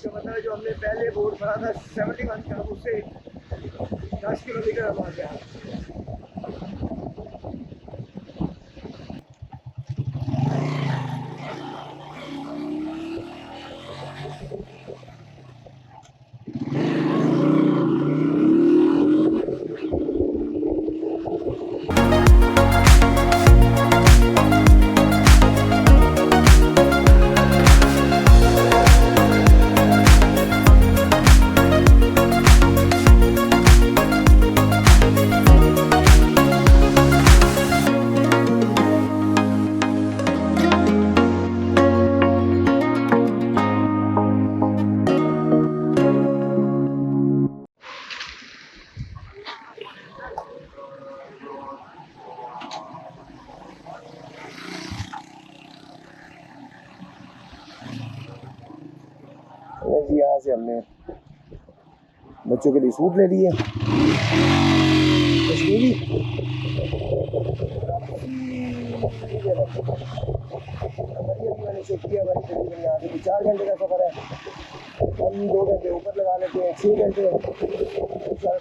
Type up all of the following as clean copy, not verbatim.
इसका मतलब है जो हमने पहले बोर्ड भरा था 71 का, उससे 10 किलोमीटर हम आ गया। जी यहाँ से हमने बच्चों के लिए सूट ले लिए कश्मीरी। मैंने चेक किया भाई, तकरीबन यहाँ से 4 घंटे का सफ़र है, हम 2 घंटे ऊपर लगा लेते हैं, 6 घंटे चला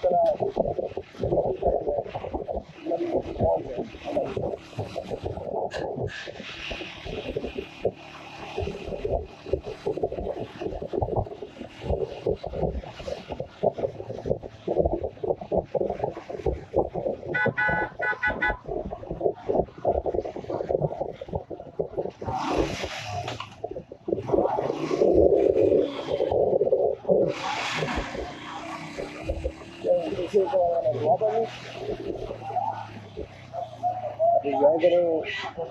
एंजॉय करें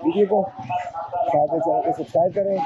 वीडियो को, साथ में चैनल को सब्सक्राइब करें।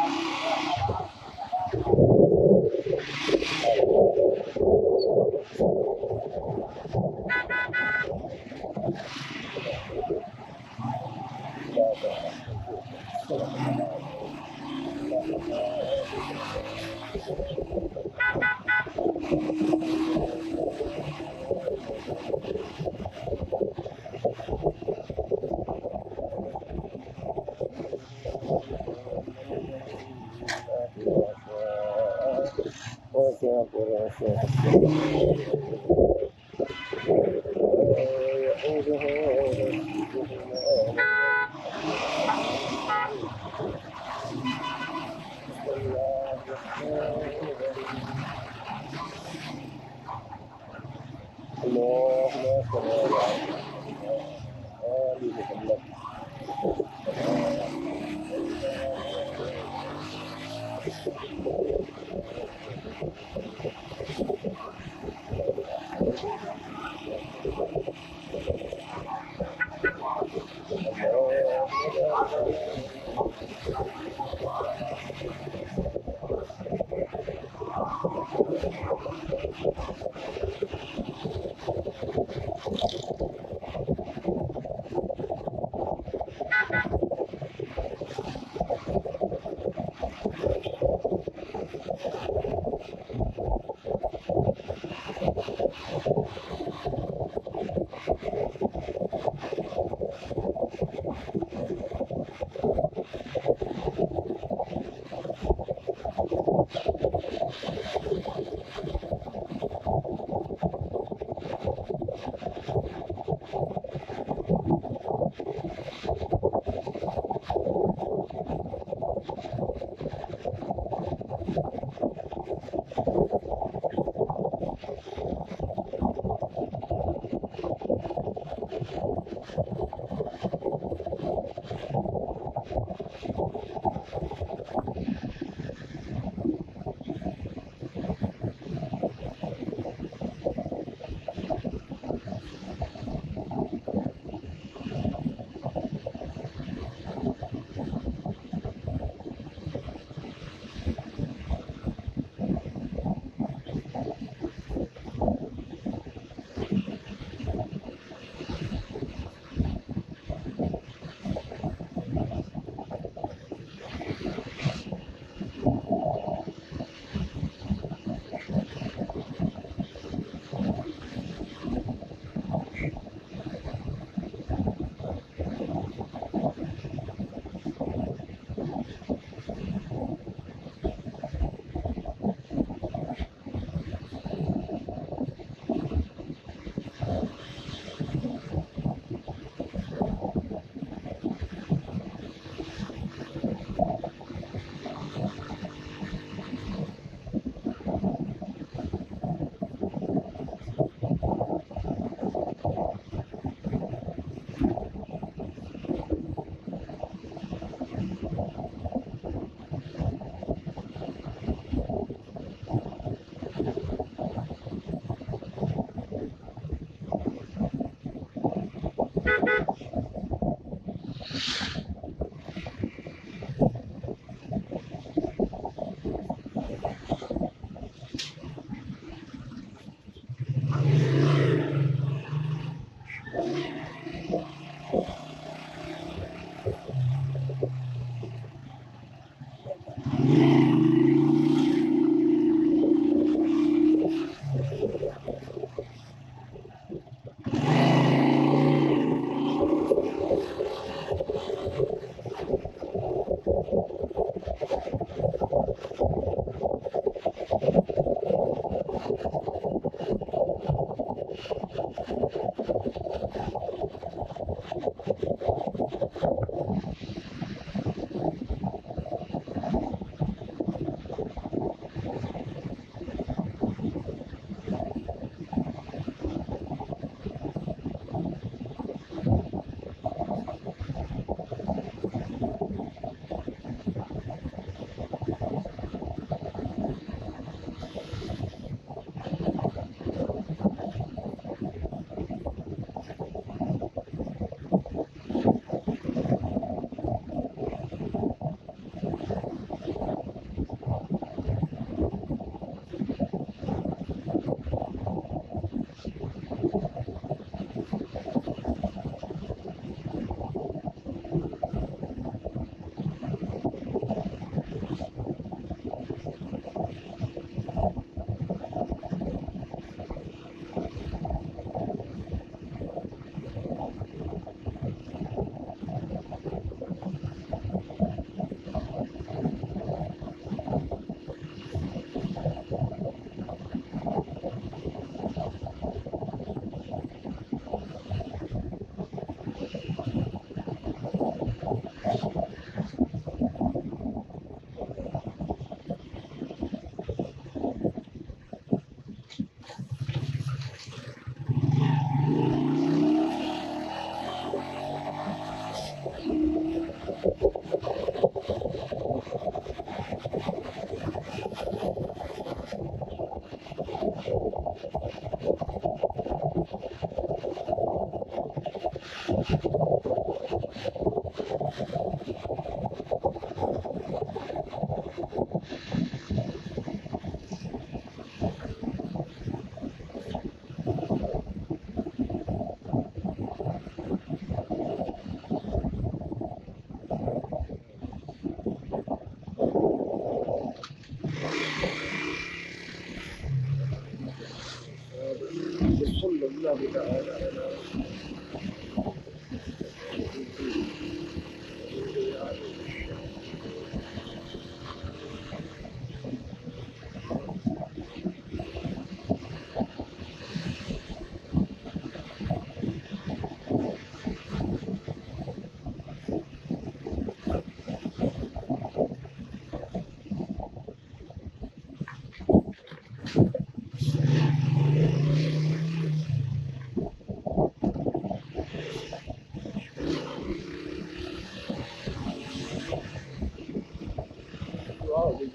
अल्लाह बेटा आ जा रहा है।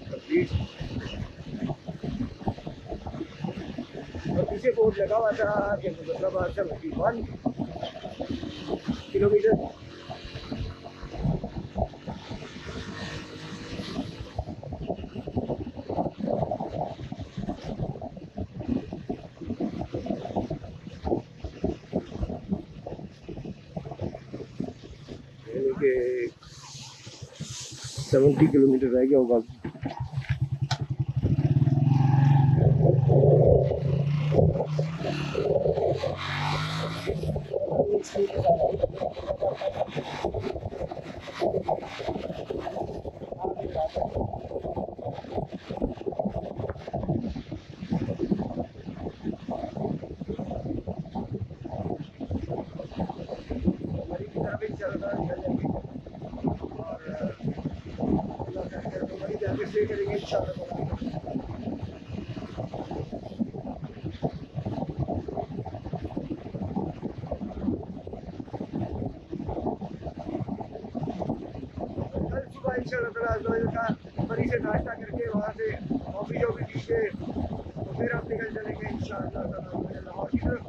कंप्लीट और पीछे बोर्ड लगा हुआ था कि मुजफ्फराबाद से 1 किलोमीटर। यानी कि 70 किलोमीटर रह गया होगा। करेंगे इंशाल्लाह। का मरी से नाश्ता करके वहाँ से कॉफ़ी जो भी पी के तो फिर हम निकल चलेंगे इंशाअल्लाह लाहौर की तरफ।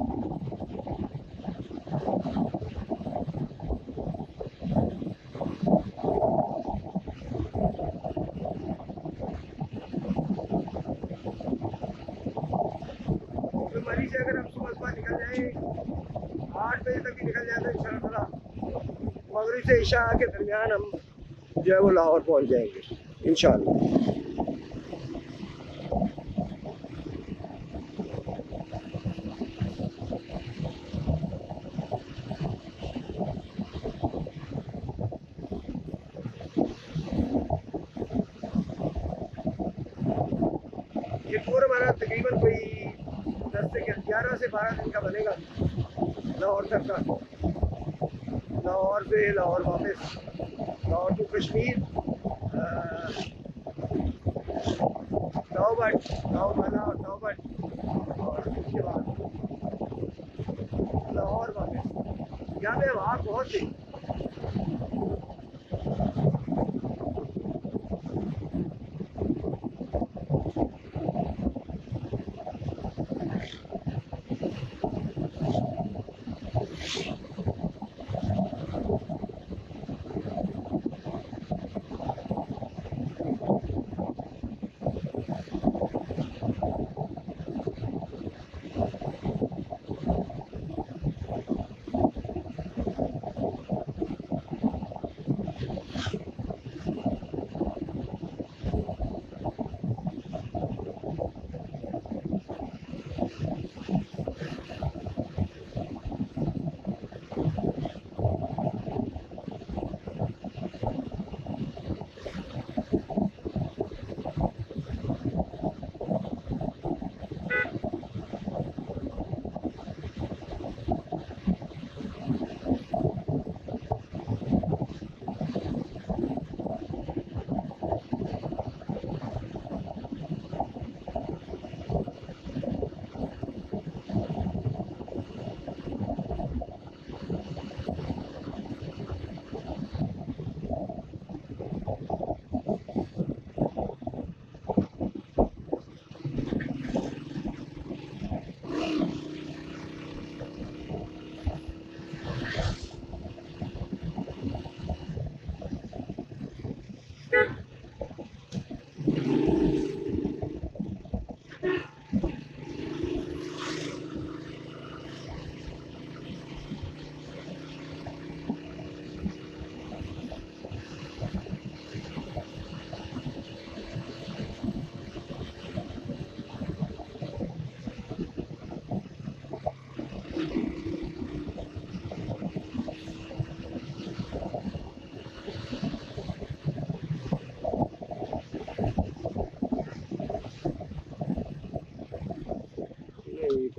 तो मरी से अगर हम सुबह निकल जाएँ 8 बजे तक भी निकल जाए तो इंशाअल्लाह मगरिब से इशा के दरमियान हम जो है वो लाहौर पहुँच जाएंगे इंशाअल्लाह। ये टूर हमारा तकरीबन कोई 10 से 11 से 12 दिन का बनेगा लाहौर तक का। लाहौर से लाहौर वापस, लाहौर टू कश्मीर, ताओबट, ताओबाला और ताओबट, और उसके बाद लाहौर वापस। यहाँ पे वहाँ बहुत थी।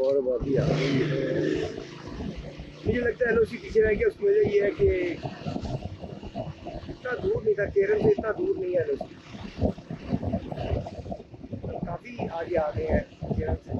और आबादी आ गई है। मुझे लगता है एलओसी पीछे रह गया, उसकी वजह ये है कि इतना दूर नहीं था, केरल से इतना दूर नहीं है एलओसी, काफ़ी आगे आ गए हैं केरल से।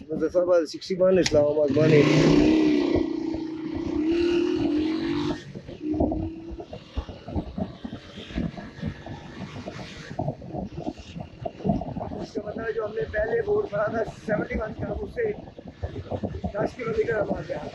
मुजफ्फराबाद 61, इस्लामाबाद 180। इसका मतलब जो हमने पहले बोर्ड पढ़ा था 71 का, उससे 10 किलोमीटर हम आगे आ गए।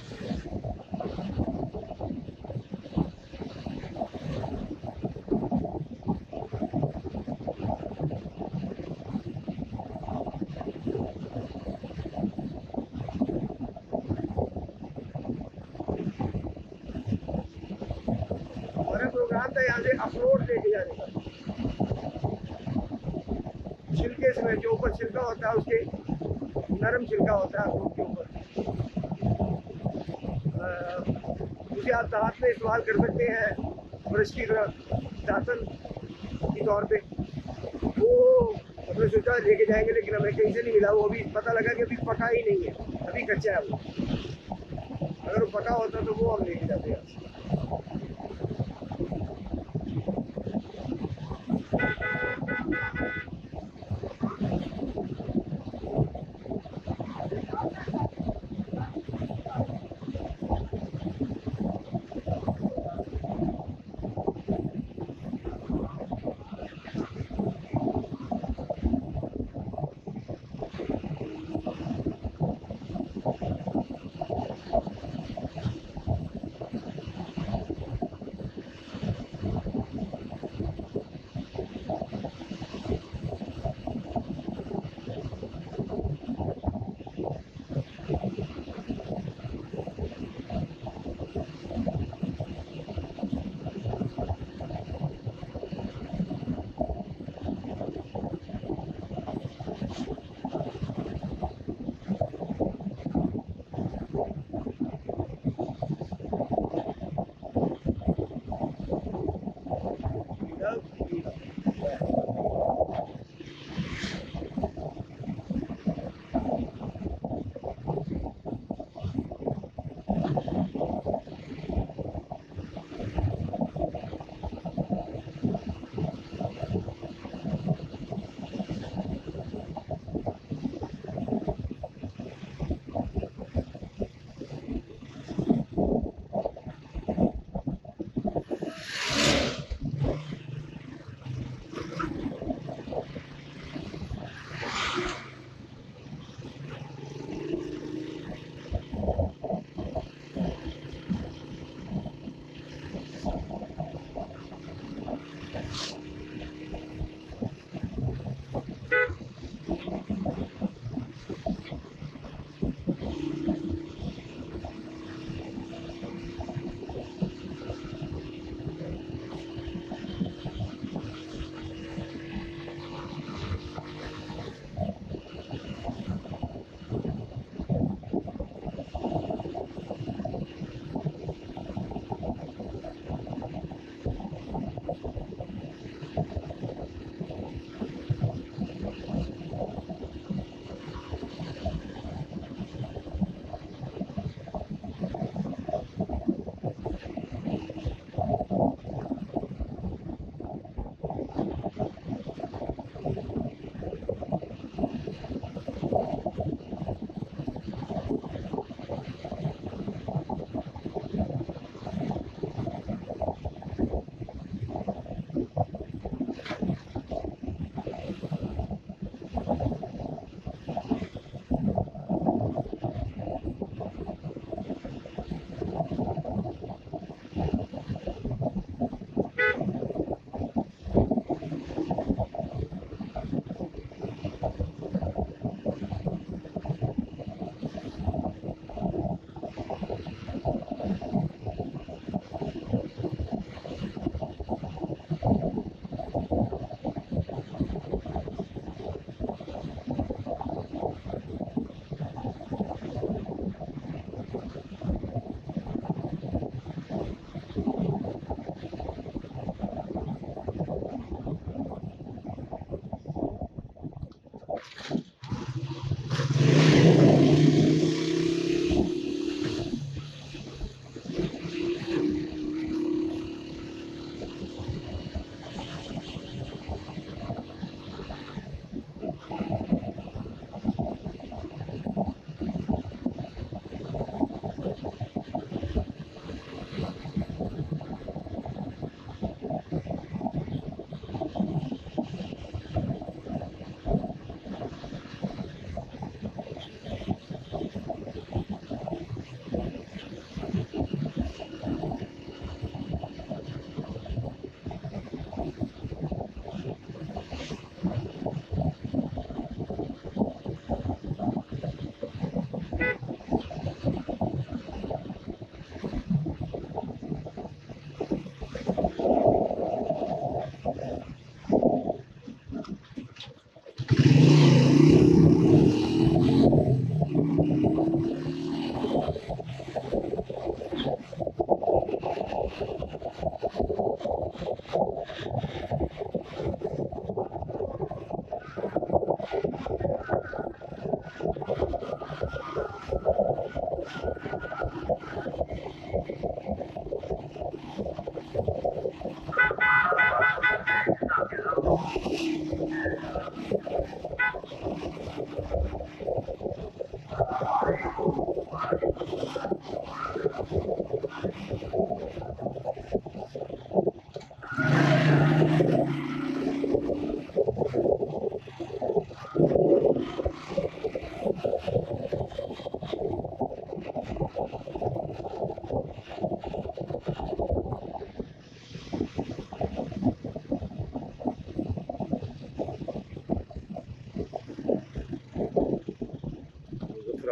प्रोग्राम था यहाँ से अखरोट लेके जाने का, छिलके से, जो ऊपर छिलका होता है उसके नरम छिलका होता है अखरोट के ऊपर, उसे आप दांत में इस्तेमाल कर सकते हैं ब्रश की तरह, दातन के तौर पे। वो हमने सोचा लेके जाएंगे, लेकिन हमें कहीं से नहीं मिला। वो अभी पता लगा कि अभी पका ही नहीं है, अभी कच्चा है वो। अगर वो पका होता तो वो हम लेके जाते हैं।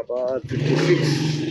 औरंगाबाद 56।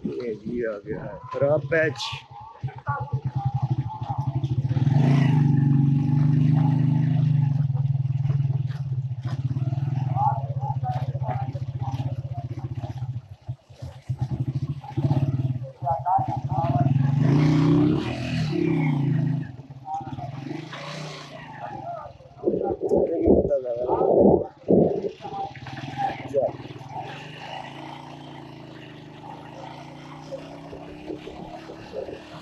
ये जी आ गया है खराब पैच।